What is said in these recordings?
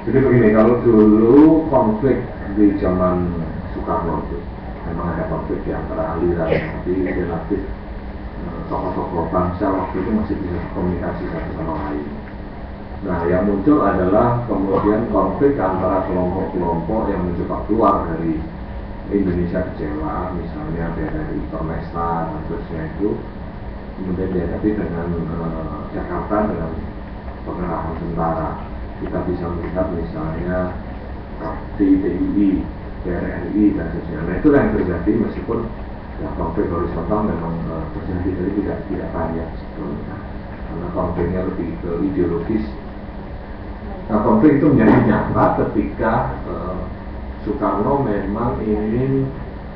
Jadi begini, kalau dulu konflik di zaman Soekarno itu memang ada konflik di antara aliran, tapi relatif tokoh-tokoh bangsa waktu itu masih bisa komunikasi satu sama lain. Nah, yang muncul adalah kemudian konflik antara kelompok-kelompok yang mencoba keluar dari Indonesia kecewa, misalnya dari Timor-Leste dan terusnya itu, kemudian dihadapi dengan Jakarta dengan pengerahan tentara. Kita bisa melihat misalnya TII, TNI dan sebagainya. Nah, itulah yang terjadi meskipun ya, konflik horizontal memang terjadi, tapi tidak banyak sebetulnya, karena konfliknya lebih ke ideologis. Nah, konflik itu menjadi nyata ketika Soekarno memang ingin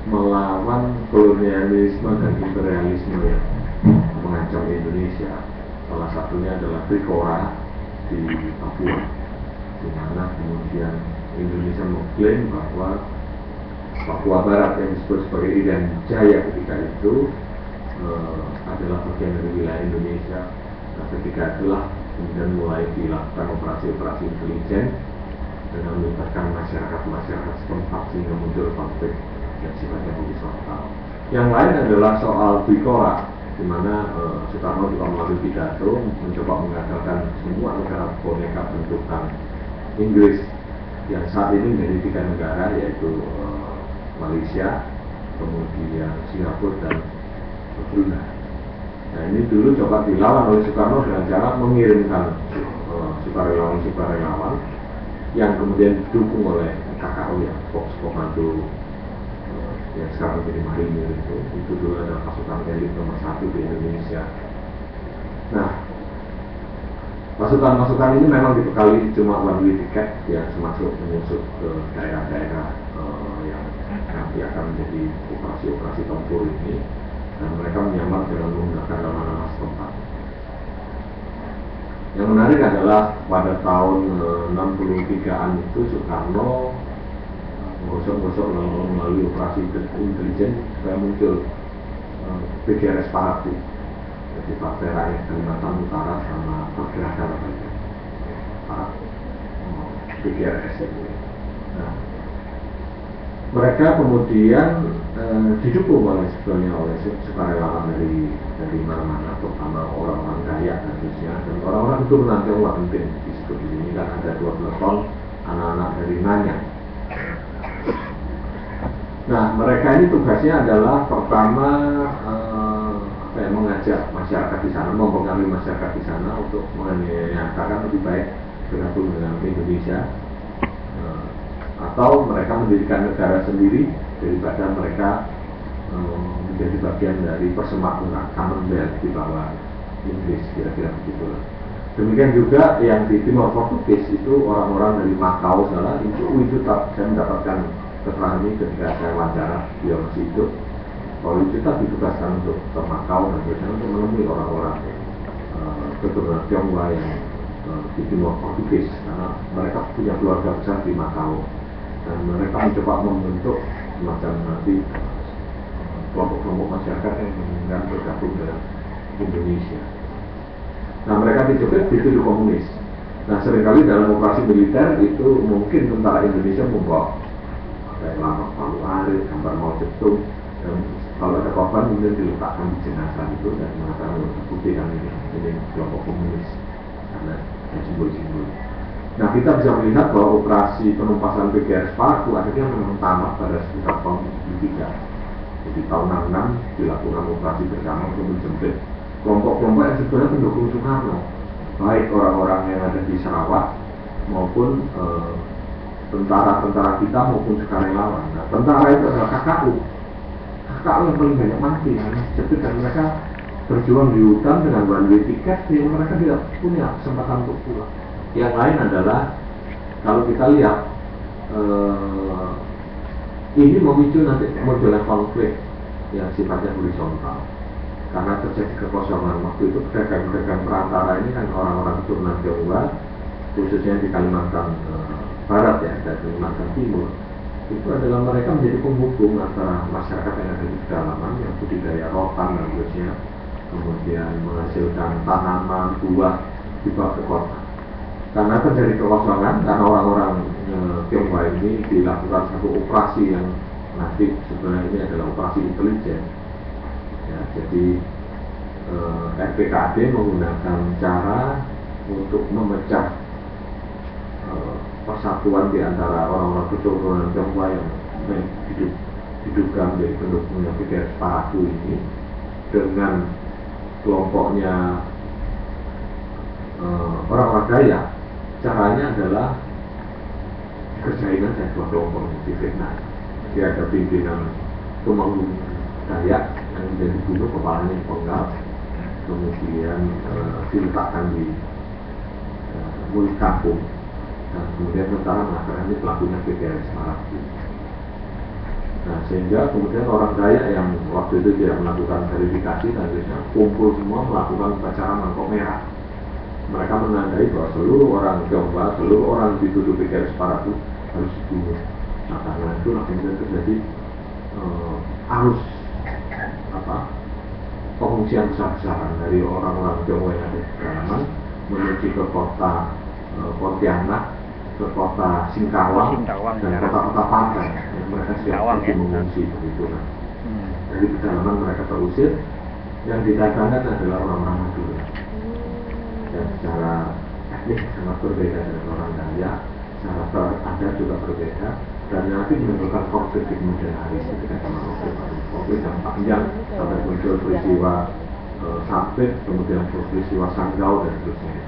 melawan kolonialisme dan imperialisme yang mengancam Indonesia. Salah satunya adalah Trikora di Papua, di mana kemudian Indonesia mengklaim bahwa Papua Barat yang disebut sebagai Irian Jaya ketika itu adalah bagian dari wilayah Indonesia. Nah, ketika itulah kemudian mulai dilakukan operasi-operasi intelijen dengan melibatkan masyarakat setempat sehingga muncul konflik yang sifatnya horizontal. Yang lain adalah soal Trikora, di mana Soekarno juga melalui pidato mencoba mengagalkan semua negara boneka bentukan Inggris yang saat ini menjadi 3 negara, yaitu Malaysia, kemudian Singapura dan Brunei. Nah, ini dulu coba dilawan oleh Soekarno dengan cara mengirimkan sukarelawan yang kemudian didukung oleh KKO ya, Korps Komando yang sekarang jadi Marinir itu dulu adalah pasukan elit nomor 1 di Indonesia. Nah, pasukan ini memang dibekali cuma one way ticket yang termasuk menyusup ke daerah-daerah yang nanti akan menjadi operasi-operasi tempur ini, dan mereka menyamar dengan menggunakan nama-nama setempat. Yang menarik adalah pada tahun 63-an itu Soekarno menggosok-gosok melalui operasi intelijen supaya muncul PGRS Parat, jadi Partai Rakyat Kalimantan Utara sama Pergerakan Parat, PGRS itu. Nah, mereka kemudian didukung sebetulnya oleh sukarelawan dari mana-mana, terutama orang-orang Dayak dan Rusia, dan orang-orang itu nanti penting disebut di sini kan ada 12 ton anak-anak dari Nanyang. Nah, mereka ini tugasnya adalah pertama mengajak masyarakat di sana, mempengaruhi masyarakat di sana untuk menyatakan lebih baik bergabung dengan Indonesia, atau mereka mendirikan negara sendiri daripada mereka menjadi bagian dari persemakmuran Commonwealth di bawah Inggris, kira-kira begitu. Demikian juga yang di Timor Portugis itu orang-orang dari Macau sana itu saya mendapatkan keterangan ini ketika saya wawancara dia masih hidup, bahwa kita ditugaskan untuk ke Macau dan biasanya untuk menemui orang-orang keturunan Tionghoa yang di Timor Portugis, karena mereka punya keluarga besar di Macau, dan mereka mencoba membentuk semacam nanti kelompok-kelompok masyarakat yang ingin bergabung dengan Indonesia. Nah, mereka dituduh komunis. Nah, seringkali dalam operasi militer itu mungkin tentara Indonesia membawa kayak lama Palu Arit, gambar Mao Zedong, dan kalau ada korban kemudian diletakkan di jenazah itu dan mengatakan bukti kan ini kelompok komunis karena ada simbol-simbol. Nah, kita bisa melihat bahwa operasi penumpasan PGRS Paku akhirnya memang tamat pada sekitar tahun 73. Jadi tahun 66 dilakukan operasi bersama untuk menjemput kelompok-kelompok yang sebenarnya pendukung Soekarno, baik orang-orang yang ada di Sarawak maupun tentara-tentara kita maupun sukarelawan. Nah, tentara itu adalah KKU yang paling banyak mati, dan mereka berjuang di hutan dengan one way ticket yang mereka tidak punya kesempatan untuk pulang. Yang lain adalah kalau kita lihat ini memicu nanti munculnya konflik yang sifatnya horizontal karena terjadi kekosongan. Waktu itu pedagang-pedagang perantara ini kan orang-orang keturunan Tionghoa, khususnya di Kalimantan Barat ya dan Kalimantan Timur, itu adalah mereka menjadi penghubung antara masyarakat yang ada di pedalaman yang budidaya rotan dan seterusnya, kemudian menghasilkan tanaman buah dibawa ke kota. Karena terjadi kekosongan, karena orang-orang Tionghoa ini dilakukan satu operasi yang nanti sebenarnya ini adalah operasi intelijen. Ya, jadi RPKD menggunakan cara untuk memecah persatuan di antara orang-orang keturunan Tionghoa yang diduga menjadi pendukungnya PKS Paraku ini dengan kelompoknya orang-orang Dayak. Caranya adalah dikerjain aja dua kelompok ini, difitnah. Jadi ada pimpinan Tumenggung Dayak yang menjadi dibunuh, kepalanya dipenggal, kemudian diletakkan di mulut kampung, dan kemudian tentara mengatakan ini pelakunya PKS Paraku. Nah, sehingga kemudian orang Dayak yang waktu itu tidak melakukan verifikasi dan akhirnya kumpul semua melakukan upacara mangkok merah. Mereka menandai bahwa seluruh orang Tionghoa, seluruh orang dituduh PKS Paraku harus dibunuh. Nah, karena itulah kemudian terjadi arus pengungsian besar-besaran dari orang-orang Tionghoa yang ada di pedalaman menuju ke kota Pontianak, ke kota Singkawang dan kota-kota pantai. Mereka siap pergi mengungsi begitu. Nah, dari pedalaman mereka terusir, yang didatangkan adalah orang-orang Madura. Dan secara etnis sangat berbeda dengan orang Dayak, secara adat juga berbeda, dan nanti menimbulkan konflik di kemudian hari ketika zaman konflik yang panjang sampai muncul peristiwa Sampit, kemudian peristiwa Sanggau dan seterusnya.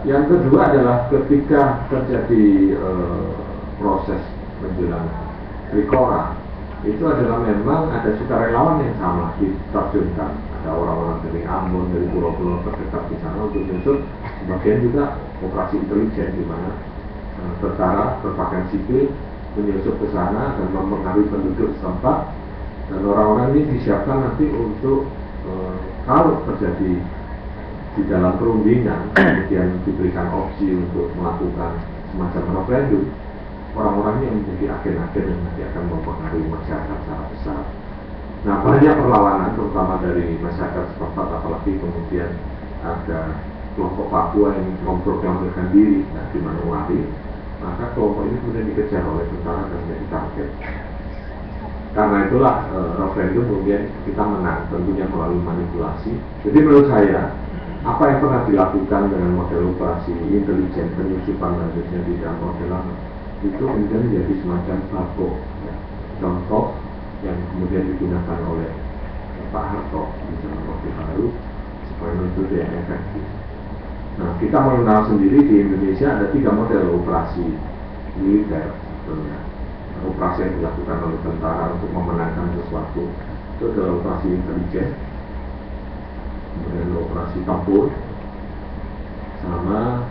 Yang kedua adalah ketika terjadi proses menjelang Trikora, itu adalah memang ada sukarelawan yang sama diterjunkan. Ada orang-orang dari Ambon, dari pulau-pulau terdekat di sana untuk menyusun. Sebagian juga operasi intelijen di mana tentara berpakaian sipil menyusup ke sana dan mempengaruhi penduduk setempat, dan orang-orang ini disiapkan nanti untuk kalau terjadi di dalam perundingan kemudian diberikan opsi untuk melakukan semacam referendum, orang-orang ini menjadi agen-agen yang nanti akan mempengaruhi masyarakat secara besar. Nah, banyak perlawanan terutama dari masyarakat setempat, apalagi kemudian ada kelompok Papua yang memproklamirkan diri di Manowari, maka kelompok ini kemudian dikejar oleh tentara dan menjadi target. Karena itulah referendum kemudian kita menang, tentunya melalui manipulasi. Jadi menurut saya, apa yang pernah dilakukan dengan model operasi intelijen penyusupan dan sebagainya di dalam modelan itu kemudian menjadi semacam babok, ya, contoh yang kemudian digunakan oleh Pak Harto di zaman Orde Baru supaya metode yang efektif. Nah, kita mengenal sendiri di Indonesia ada 3 model operasi militer sebetulnya. Operasi yang dilakukan oleh tentara untuk memenangkan sesuatu itu adalah operasi intelijen, kemudian operasi tempur, sama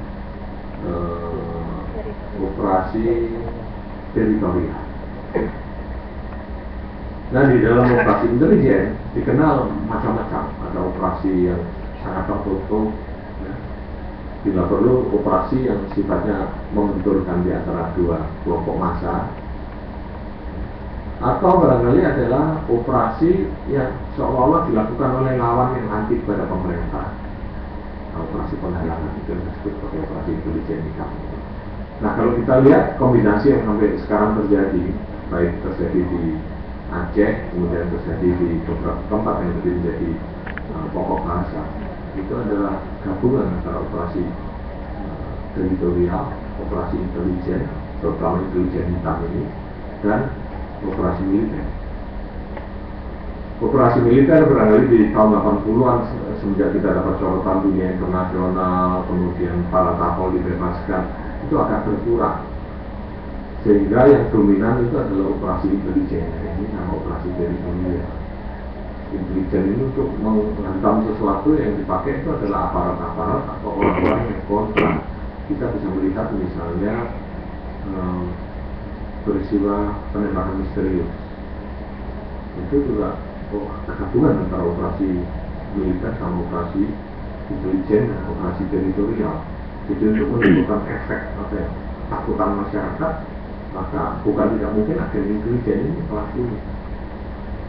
operasi teritorial. Nah, di dalam operasi intelijen dikenal macam-macam. Ada operasi yang sangat tertutup, ya. Bila perlu operasi yang sifatnya membenturkan di antara 2 kelompok massa, atau barangkali adalah operasi yang seolah-olah dilakukan oleh lawan yang anti kepada pemerintah. Nah, operasi penghalangan itu disebut sebagai operasi intelijen hitam. Nah, kalau kita lihat kombinasi yang sampai sekarang terjadi, baik terjadi di Aceh, kemudian terjadi di beberapa tempat yang menjadi pokok bahasa, itu adalah gabungan antara operasi teritorial, operasi intelijen, terutama intelijen hitam ini, dan operasi militer. Operasi militer barangkali di tahun 80-an semenjak kita dapat sorotan dunia internasional, kemudian para tapol dibebaskan, itu agak berkurang. Sehingga yang dominan itu adalah operasi intelijen, ini nama operasi teritorial. Intelijen ini untuk menghantam sesuatu yang dipakai itu adalah aparat-aparat atau orang-orang yang kontra. Kita bisa melihat misalnya peristiwa penembakan misterius. Itu juga gabungan antara operasi militer sama operasi intelijen dan operasi teritorial. Jadi untuk menimbulkan efek ketakutan masyarakat, maka bukan tidak mungkin agen intelijen ini pelakunya.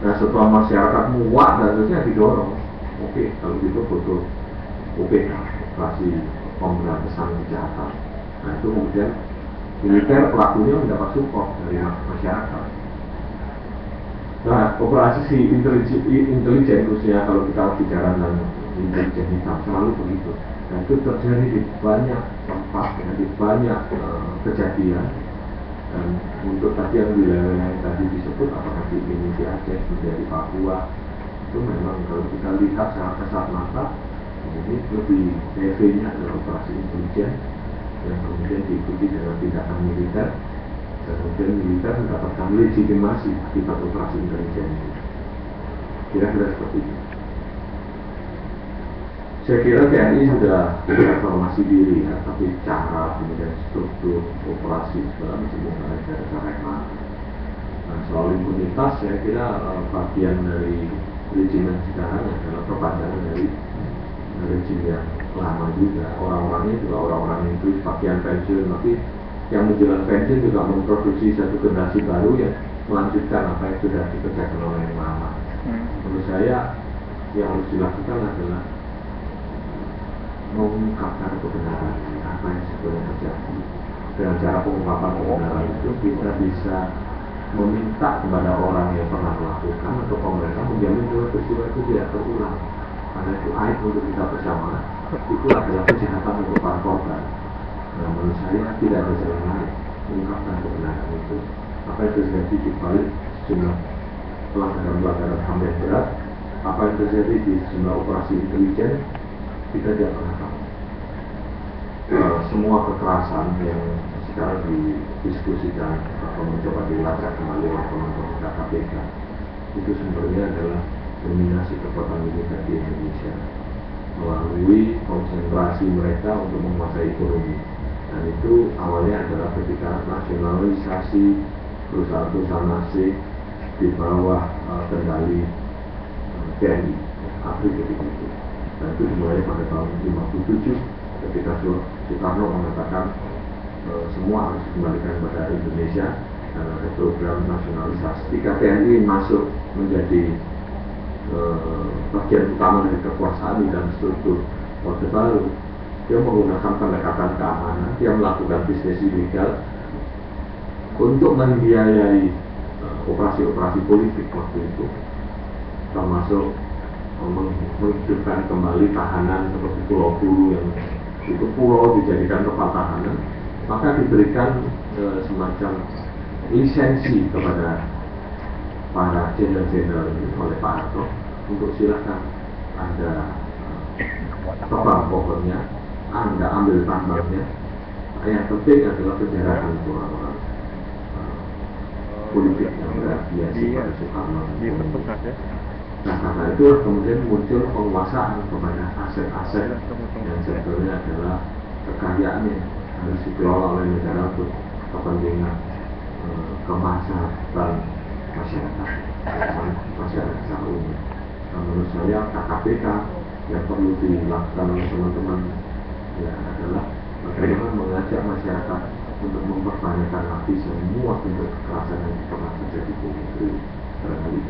Nah, setelah masyarakat muak dan terusnya didorong, oke, kalau gitu butuh operasi pemberantasan kejahatan. Nah itu kemudian militer pelakunya mendapat support dari masyarakat. Nah, operasi intelijen khususnya kalau kita bicara tentang intelijen hitam selalu begitu. Dan itu terjadi di banyak tempat, ya, di banyak kejadian. Dan untuk tadi yang wilayah yang tadi disebut, apakah di Aceh, di Papua, itu memang kalau kita lihat secara kasat mata, ini lebih heavy-nya adalah operasi intelijen yang kemudian diikuti dengan tindakan militer. Dan kemudian militer mendapatkan legitimasi akibat operasi intelijen itu. Kira-kira seperti itu. Saya kira TNI sudah reformasi diri ya, tapi cara kemudian struktur operasi segala macam ada cara yang lain. Nah, soal impunitas saya kira bagian dari regimen sekarang adalah perpanjangan dari rejim yang lama juga. Orang-orangnya juga orang-orang yang itu pakaian pensiun, tapi yang menjelang pensiun juga memproduksi satu generasi baru yang melanjutkan apa yang sudah dikerjakan oleh yang lama. Menurut saya yang harus dilakukan adalah mengungkapkan kebenaran apa yang sebenarnya terjadi. Dengan cara pengungkapan kebenaran itu kita bisa meminta kepada orang yang pernah melakukan atau pemerintah menjamin bahwa peristiwa itu tidak terulang. Karena itu aib untuk kita bersama. Itu adalah kejahatan untuk para korban. Nah, menurut saya tidak ada jalan lain mengungkapkan kebenaran itu. Apa yang terjadi di balik sejumlah pelanggaran-pelanggaran HAM yang berat, apa yang terjadi di sejumlah operasi intelijen, kita tidak pernah tahu. Semua kekerasan yang sekarang didiskusikan atau mencoba dilacak kembali oleh teman-teman KPK itu sumbernya adalah dominasi kekuatan militer di Indonesia melalui konsentrasi mereka untuk menguasai ekonomi. Dan itu awalnya adalah ketika nasionalisasi perusahaan-perusahaan asing di bawah kendali TNI ABRI ketika itu. Dan itu dimulai pada tahun 1957 ketika Soekarno mengatakan semua harus dikembalikan kepada Indonesia dan ada program nasionalisasi. Ketika TNI masuk menjadi bagian utama dari kekuasaan di dalam struktur Orde Baru, dia menggunakan pendekatan keamanan, dia melakukan bisnis ilegal untuk membiayai operasi-operasi politik waktu itu, termasuk menghidupkan kembali tahanan seperti Pulau Buru yang itu pulau dijadikan tempat tahanan, maka diberikan semacam lisensi kepada para jenderal-jenderal oleh Pak Harto untuk silakan Anda tebang pohonnya, Anda ambil tambangnya. Yang penting adalah penjarahan untuk orang-orang politik yang berafiliasi pada Soekarno. Nah, karena itu kemudian muncul penguasaan kepada aset-aset yang sebetulnya adalah kekayaan yang harus dikelola oleh negara untuk kepentingan kemaslahatan masyarakat secara umum. Nah, menurut saya KPK yang perlu dilakukan oleh teman-teman ya adalah bagaimana mengajak masyarakat untuk mempertanyakan lagi semua bentuk kekerasan yang pernah terjadi di negeri.